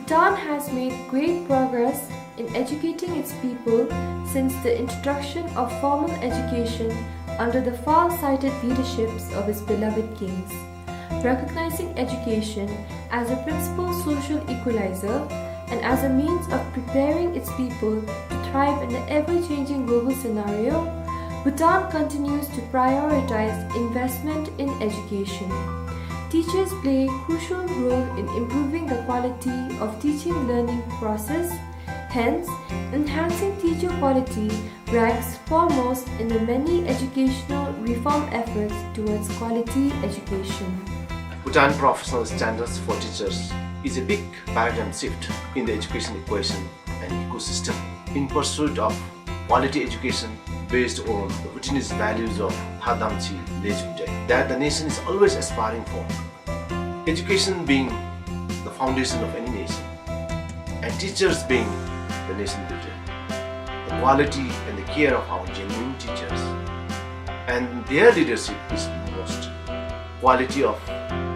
Bhutan has made great progress in educating its people since the introduction of formal education under the far-sighted leaderships of its beloved kings. Recognizing education as a principal social equalizer and as a means of preparing its people to thrive in the ever-changing global scenario, Bhutan continues to prioritize investment in education. Teachers play a crucial role in improving the quality of teaching-learning process. Hence, enhancing teacher quality ranks foremost in the many educational reform efforts towards quality education. Bhutan Professional Standards for Teachers is a big paradigm shift in the education equation and ecosystem in pursuit of quality education based on the Bhutanese values of Thadamchi Lejumde that the nation is always aspiring for. Education being the foundation of any nation, and teachers being the nation builder. The quality and the care of our genuine teachers and their leadership is most. Quality of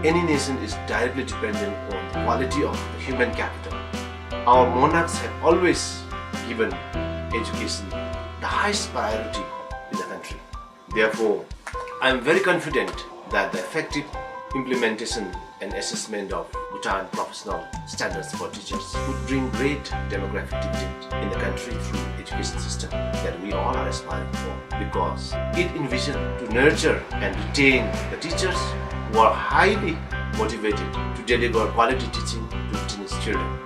any nation is directly dependent on the quality of the human capital. Our monarchs have always given education the highest priority in the country. Therefore, I am very confident that the effective implementation and assessment of Bhutan Professional Standards for Teachers would bring great demographic dividend in the country through education system that we all are aspiring for, because it envisions to nurture and retain the teachers who are highly motivated to deliver quality teaching to Bhutanese children.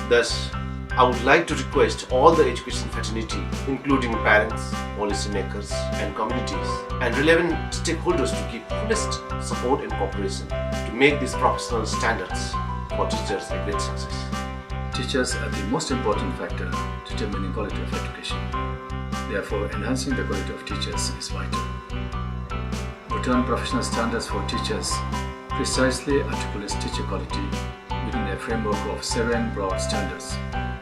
Thus, I would like to request all the education fraternity, including parents, policymakers and communities and relevant stakeholders to give fullest support and cooperation to make these professional standards for teachers a great success. Teachers are the most important factor determining quality of education. Therefore, enhancing the quality of teachers is vital. Bhutan Professional Standards for Teachers precisely articulates teacher quality within a framework of 7 broad standards,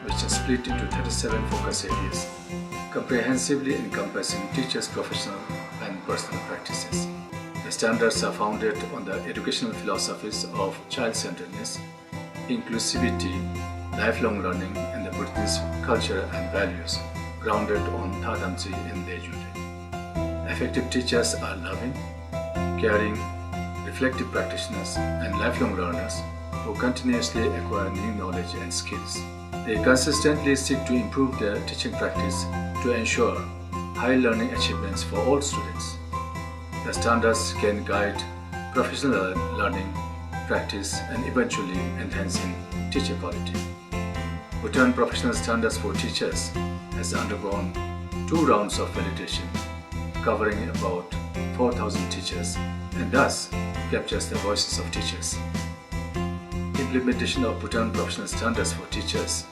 which are split into 37 focus areas, comprehensively encompassing teachers' professional and personal practices. The standards are founded on the educational philosophies of child-centeredness, inclusivity, lifelong learning, and the Bhutanese culture and values, grounded on Thadamchi and Lejumde. Effective teachers are loving, caring, reflective practitioners, and lifelong learners who continuously acquire new knowledge and skills. They consistently seek to improve their teaching practice to ensure high learning achievements for all students. The standards can guide professional learning, practice, and eventually enhancing teacher quality. Bhutan Professional Standards for Teachers has undergone 2 rounds of validation, covering about 4,000 teachers, and thus captures the voices of teachers. Implementation of Bhutan Professional Standards for Teachers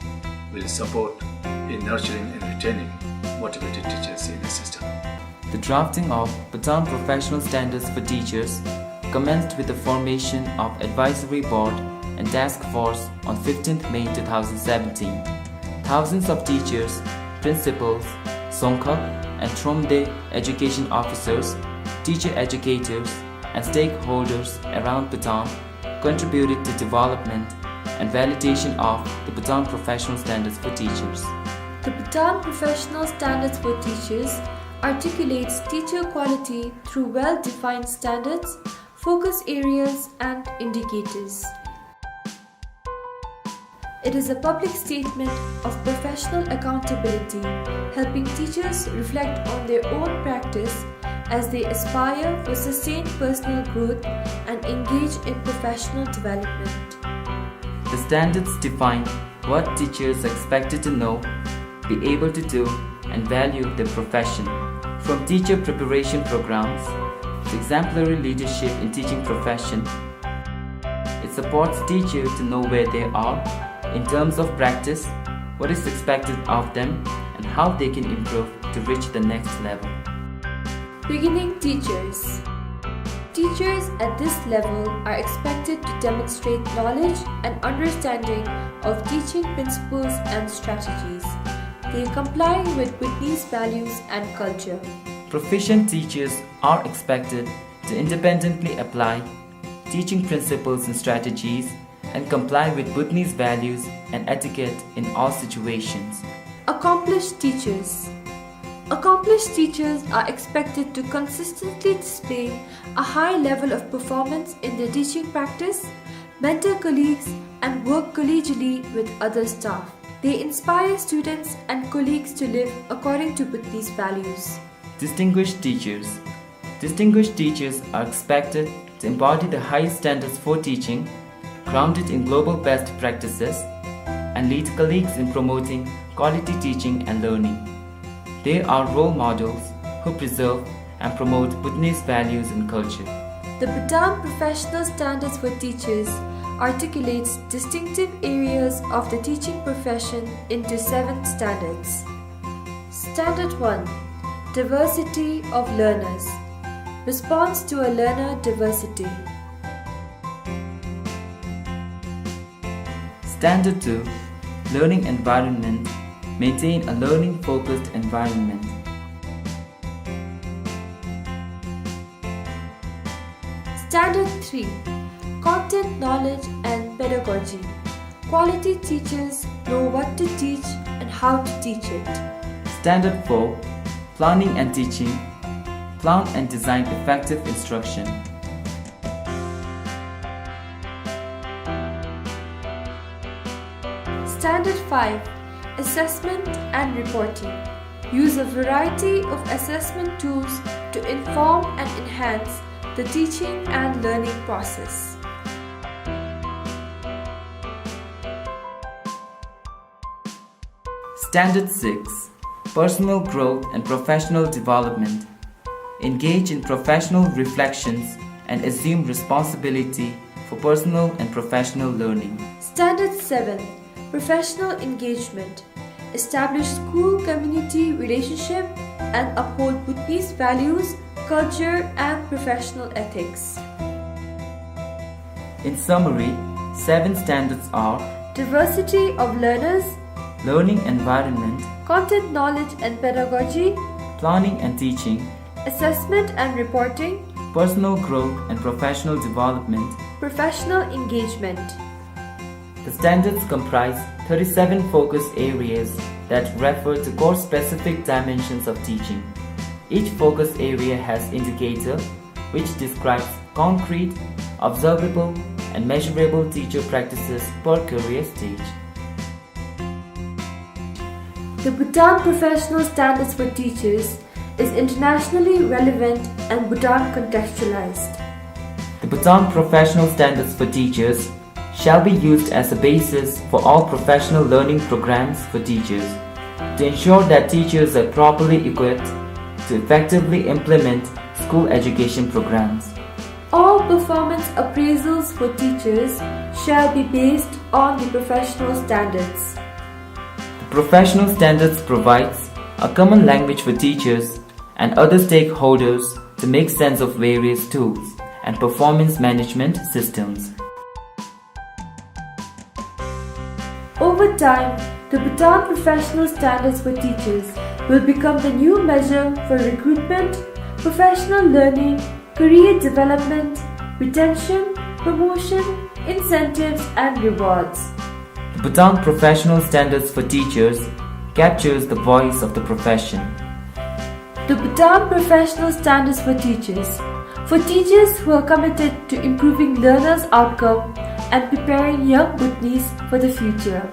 will support in nurturing and retaining motivated teachers in the system. The drafting of Bhutan Professional Standards for Teachers commenced with the formation of Advisory Board and Task Force on 15th May 2017. Thousands of teachers, principals, Songkhak and Tromde education officers, teacher educators and stakeholders around Bhutan contributed to development and validation of the Bhutan Professional Standards for Teachers. The Bhutan Professional Standards for Teachers articulates teacher quality through well-defined standards, focus areas, and indicators. It is a public statement of professional accountability, helping teachers reflect on their own practice as they aspire for sustained personal growth and engage in professional development. The standards define what teachers are expected to know, be able to do, and value their profession. From teacher preparation programs to exemplary leadership in teaching profession, it supports teachers to know where they are in terms of practice, what is expected of them, and how they can improve to reach the next level. Beginning teachers. Teachers at this level are expected to demonstrate knowledge and understanding of teaching principles and strategies. They comply with Bhutanese values and culture. Proficient teachers are expected to independently apply teaching principles and strategies and comply with Bhutanese values and etiquette in all situations. Accomplished teachers. Accomplished teachers are expected to consistently display a high level of performance in their teaching practice, mentor colleagues, and work collegially with other staff. They inspire students and colleagues to live according to Bhutanese values. Distinguished teachers. Distinguished teachers are expected to embody the highest standards for teaching, grounded in global best practices, and lead colleagues in promoting quality teaching and learning. They are role models who preserve and promote Bhutanese values and culture. The Bhutan Professional Standards for Teachers articulates distinctive areas of the teaching profession into 7 standards. Standard 1. Diversity of learners. Response to a learner diversity. Standard 2. Learning environment. Maintain a learning-focused environment. Standard 3. Content knowledge and pedagogy. Quality teachers know what to teach and how to teach it. Standard 4. Planning and teaching. Plan and design effective instruction. Standard 5. Assessment and reporting. Use a variety of assessment tools to inform and enhance the teaching and learning process. Standard 6. Personal growth and professional development. Engage in professional reflections and assume responsibility for personal and professional learning. Standard 7. Professional engagement. Establish school-community relationship and uphold Bhutanese values, culture and professional ethics. In summary, 7 standards are Diversity of learners, learning environment, content knowledge and pedagogy, planning and teaching, assessment and reporting, personal growth and professional development. professional engagement. The standards comprise 37 focus areas that refer to course-specific dimensions of teaching. Each focus area has indicator which describes concrete, observable, and measurable teacher practices per career stage. The Bhutan Professional Standards for Teachers is internationally relevant and Bhutan contextualized. The Bhutan Professional Standards for Teachers shall be used as a basis for all professional learning programs for teachers to ensure that teachers are properly equipped to effectively implement school education programs. All performance appraisals for teachers shall be based on the professional standards. The Professional Standards provides a common language for teachers and other stakeholders to make sense of various tools and performance management systems. Over time, the Bhutan Professional Standards for Teachers will become the new measure for recruitment, professional learning, career development, retention, promotion, incentives and rewards. The Bhutan Professional Standards for Teachers captures the voice of the profession. The Bhutan Professional Standards for teachers who are committed to improving learners' outcome and preparing young Bhutanese for the future.